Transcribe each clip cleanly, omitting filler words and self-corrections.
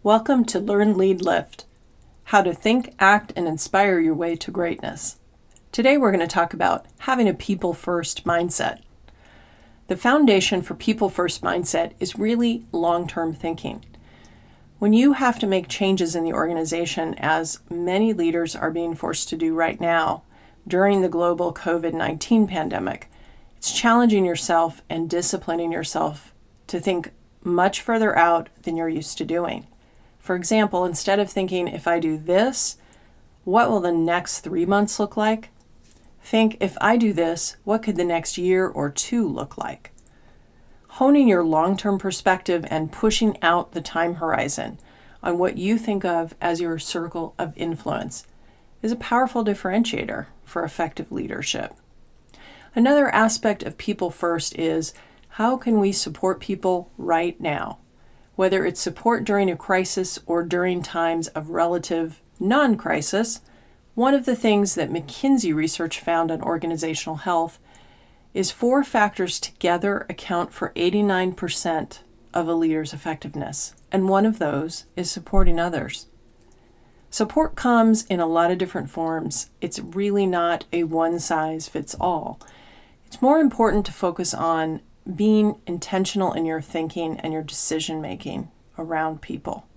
Welcome to Learn, Lead, Lift, how to think, act, and inspire your way to greatness. Today we're going to talk about having a people-first mindset. The foundation for people-first mindset is really long-term thinking. When you have to make changes in the organization, as many leaders are being forced to do right now during the global COVID-19 pandemic, it's challenging yourself and disciplining yourself to think much further out than you're used to doing. For example, instead of thinking, if I do this, what will the next 3 months look like? Think, if I do this, what could the next year or two look like? Honing your long-term perspective and pushing out the time horizon on what you think of as your circle of influence is a powerful differentiator for effective leadership. Another aspect of people first is, how can we support people right now? Whether it's support during a crisis or during times of relative non-crisis, one of the things that McKinsey research found on organizational health is 4 factors together account for 89% of a leader's effectiveness, and one of those is supporting others. Support comes in a lot of different forms. It's really not a one-size-fits-all. It's more important to focus on being intentional in your thinking and your decision making around people.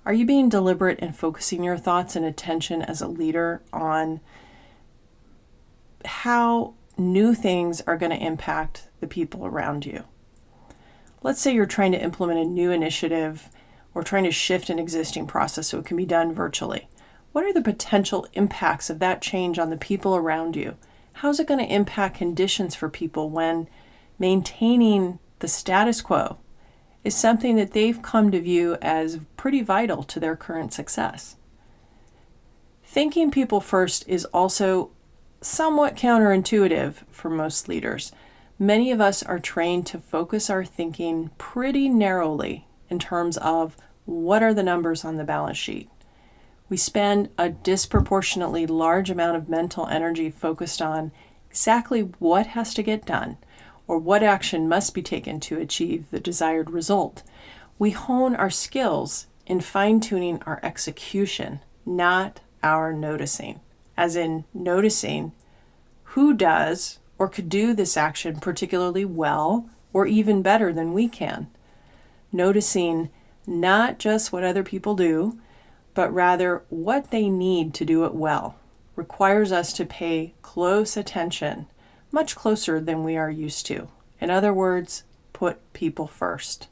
Are you being deliberate in focusing your thoughts and attention as a leader on how new things are going to impact the people around you? Let's say you're trying to implement a new initiative or trying to shift an existing process so it can be done virtually. What are the potential impacts of that change on the people around you? How's it going to impact conditions for people when maintaining the status quo is something that they've come to view as pretty vital to their current success? Thinking people first is also somewhat counterintuitive for most leaders. Many of us are trained to focus our thinking pretty narrowly in terms of what are the numbers on the balance sheet. We spend a disproportionately large amount of mental energy focused on exactly what has to get done, or what action must be taken to achieve the desired result. We hone our skills in fine-tuning our execution, not our noticing, as in noticing who does or could do this action particularly well or even better than we can. Noticing not just what other people do, but rather what they need to do it well, requires us to pay close attention, much closer than we are used to. In other words, put people first.